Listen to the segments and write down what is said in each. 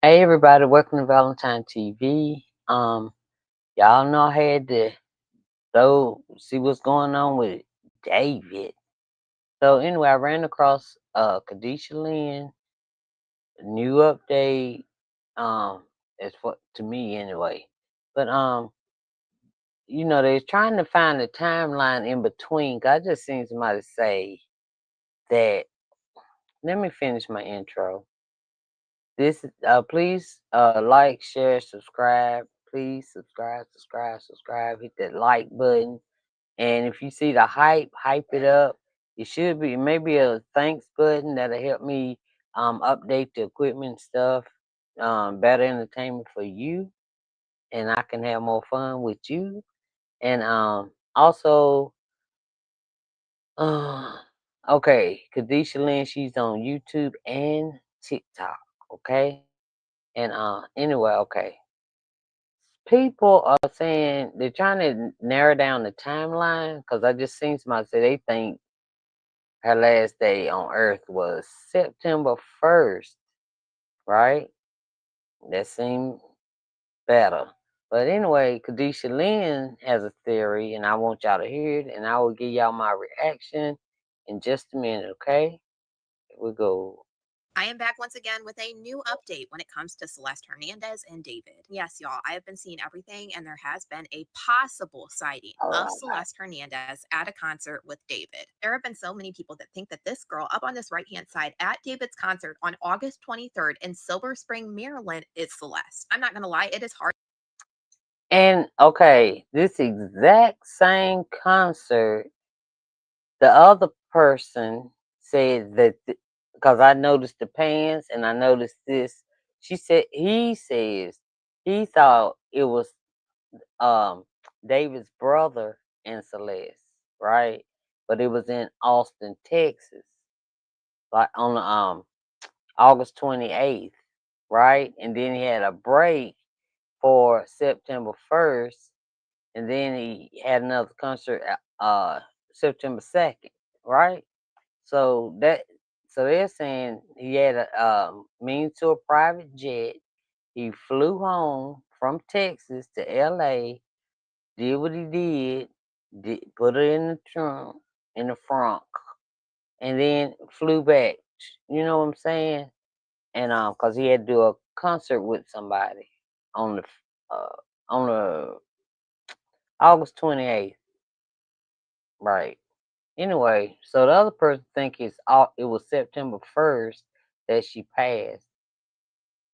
Hey everybody, welcome to Valentine TV. Y'all know I had to go see what's going on with David. So anyway, I ran across KADISHA Lynn, new update. As for to me anyway. But they're trying to find the timeline in between. 'Cause I just seen somebody say that. Let me finish my intro. This please like, share, subscribe. Please subscribe. Hit that like button. And if you see the hype it up. It should be maybe a thanks button that'll help me update the equipment stuff. Better entertainment for you, and I can have more fun with you. And also uh okay, Kadisha Lynn, she's on YouTube and TikTok. Okay. And anyway, okay. People are saying they're trying to narrow down the timeline because I just seen somebody say they think her last day on Earth was September 1st, right? That seemed better. But anyway, Kadisha Lynn has a theory, and I want y'all to hear it, and I will give y'all my reaction in just a minute, okay? Here we go. I am back once again with a new update when it comes to Celeste Hernandez and David. Yes, y'all, I have been seeing everything, and there has been a possible sighting All of right. Celeste Hernandez at a concert with David. There have been so many people that think that this girl up on this right hand side at David's concert on August 23rd in Silver Spring, Maryland is Celeste. I'm not going to lie, it is hard. And okay, this exact same concert, the other person said that because I noticed the pants and I noticed this. He says he thought it was um David's brother and Celeste, right? But it was in Austin, Texas, like on August 28th, right? And then he had a break for September 1st, and then he had another concert September 2nd, right? So that so they're saying he had a means to a private jet. He flew home from Texas to LA, did what he did, put it in the trunk, in the front, and then flew back. You know what I'm saying? And cause he had to do a concert with somebody on the uh on the August 28th, right? Anyway, so the other person think it was September 1st that she passed,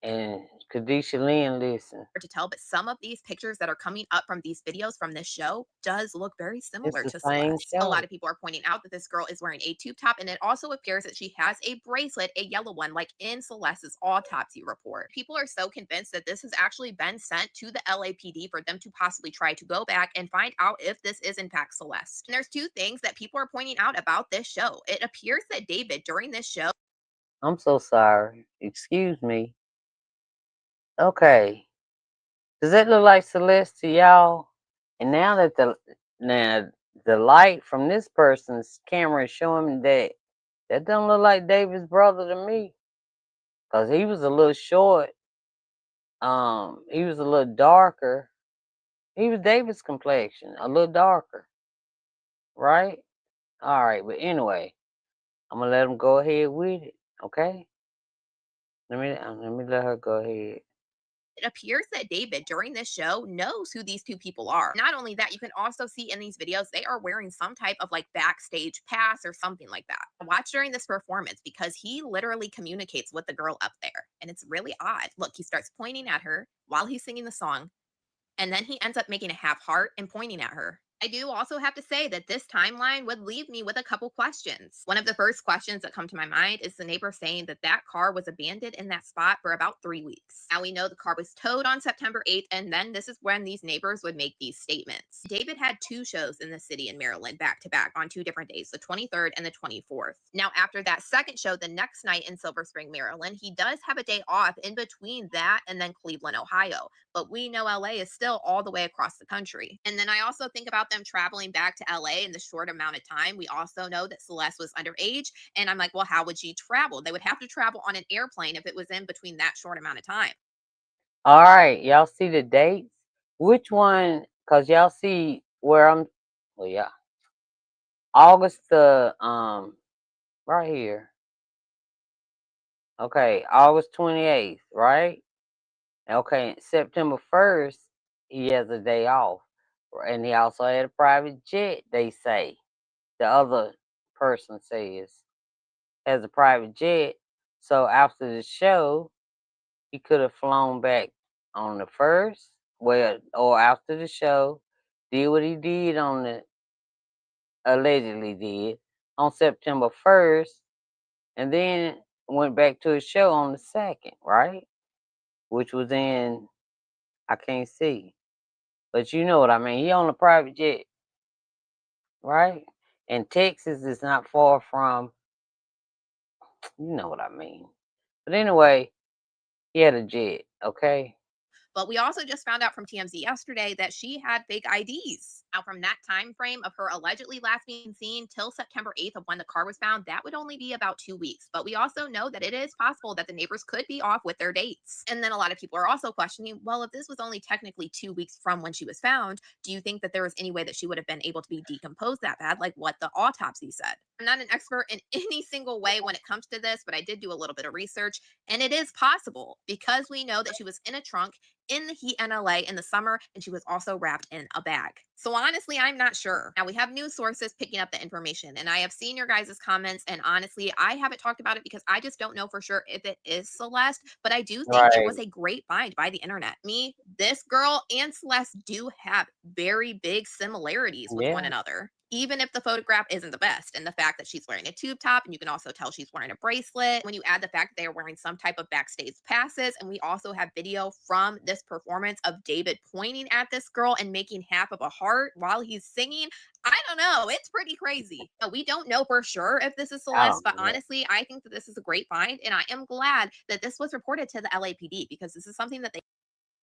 and Kadisha Lynn listen. To tell, but some of these pictures that are coming up from these videos from this show does look very It's similar the to same Celeste. A lot show. of people are pointing out that this girl is wearing a tube top, and it also appears that she has a bracelet, a yellow one, like in Celeste's autopsy report. People are so convinced that this has actually been sent to the LAPD for them to possibly try to go back and find out if this is in fact Celeste. And there's two things that people are pointing out about this show. It appears that David during this show I'm so sorry. Excuse me. Okay. Does that look like Celeste to y'all? And now the light from this person's camera is showing me that don't look like David's brother to me. Cause he was a little short. He was a little darker. He was David's complexion, a little darker, right? All right, but anyway, I'm gonna let him go ahead with it. Okay, let me let her go ahead. it appears that David during this show knows who these two people are. Not only that, you can also see in these videos they are wearing some type of like backstage pass or something like that. Watch during this performance because he literally communicates with the girl up there. And it's really odd. Look, he starts pointing at her while he's singing the song, and then he ends up making a half heart and pointing at her. I do also have to say that this timeline would leave me with a couple questions. One of the first questions that come to my mind is the neighbor saying that that car was abandoned in that spot for about 3 weeks. Now we know the car was towed on September 8th, and then this is when these neighbors would make these statements. David had two shows in the city in Maryland back to back on 2 different days, the 23rd and the 24th. Now, after that second show, the next night in Silver Spring, Maryland, he does have a day off in between that and then Cleveland, Ohio. But we know LA is still all the way across the country. And then I also think about them traveling back to LA in the short amount of time, we also know that Celeste was underage. And I'm like, well, how would she travel? They would have to travel on an airplane if it was in between that short amount of time. All right, y'all see the dates? Which one? Cause y'all see where I'm. Well, yeah, August the right here. Okay, August 28th, right? Okay, September 1st, he has a day off, and he also had a private jet. They say the other person says has a private jet. So after the show, he could have flown back on the first, well, or after the show, did what he did on the allegedly did on September 1st, and then went back to his show on the second, right? Which was in I can't see, but you know what I mean. He on a private jet, right? And Texas is not far from, you know what I mean. But anyway, he had a jet, okay? But we also just found out from TMZ yesterday that she had fake IDs. Now, from that time frame of her allegedly last being seen till September 8th of when the car was found, that would only be about 2 weeks. But we also know that it is possible that the neighbors could be off with their dates. And then a lot of people are also questioning, well, if this was only technically 2 weeks from when she was found, do you think that there was any way that she would have been able to be decomposed that bad, like what the autopsy said? I'm not an expert in any single way when it comes to this, but I did do a little bit of research, and it is possible because we know that she was in a trunk in the heat in LA in the summer, and she was also wrapped in a bag. So honestly, I'm not sure. Now we have news sources picking up the information, and I have seen your guys' comments, and honestly, I haven't talked about it because I just don't know for sure if it is Celeste, but I do think it Right. was a great find by the internet. Me, this girl and Celeste do have very big similarities with one Yeah. another, even if the photograph isn't the best. And the fact that she's wearing a tube top, and you can also tell she's wearing a bracelet. When you add the fact that they are wearing some type of backstage passes, and we also have video from this performance of David pointing at this girl and making half of a heart while he's singing. I don't know. It's pretty crazy. We don't know for sure if this is I Celeste, don't but know. honestly, I think that this is a great find. And I am glad that this was reported to the LAPD because this is something that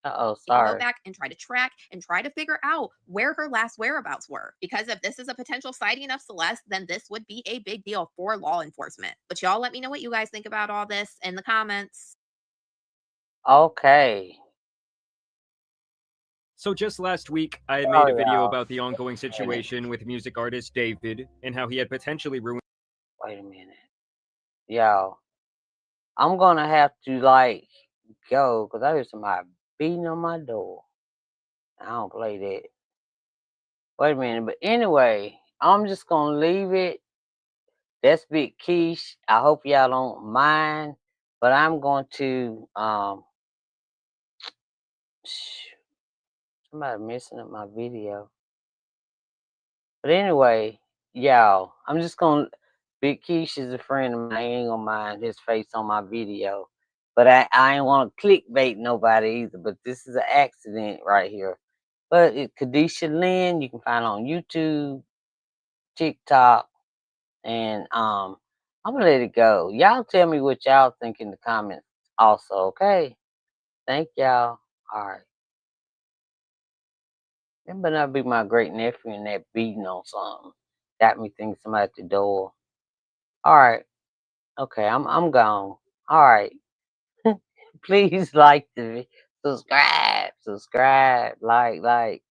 Uh-oh, they can go sorry. back and try to track and try to figure out where her last whereabouts were. Because if this is a potential sighting of Celeste, then this would be a big deal for law enforcement. But y'all let me know what you guys think about all this in the comments. Okay. So just last week, I had made a Sorry, video y'all. about the ongoing Wait a minute. situation with music artist David and how he had potentially ruined. Wait a minute. Y'all, I'm gonna have to like go because I hear somebody beating on my door. I don't play that. Wait a minute. But anyway, I'm just gonna leave it. That's Big Quiche. I hope y'all don't mind. But I'm going to somebody messing up my video. But anyway, y'all, I'm just gonna Big Keish is a friend of mine. I ain't gonna mind his face on my video. But I ain't wanna clickbait nobody either. But this is an accident right here. But it Kadisha Lynn, you can find on YouTube, TikTok, and I'm gonna let it go. Y'all tell me what y'all think in the comments also, okay? Thank y'all. All right. It better not be my great nephew and that beating on something. Got me thinking somebody at the door. All right. Okay, I'm gone. All right. Please like the subscribe, like.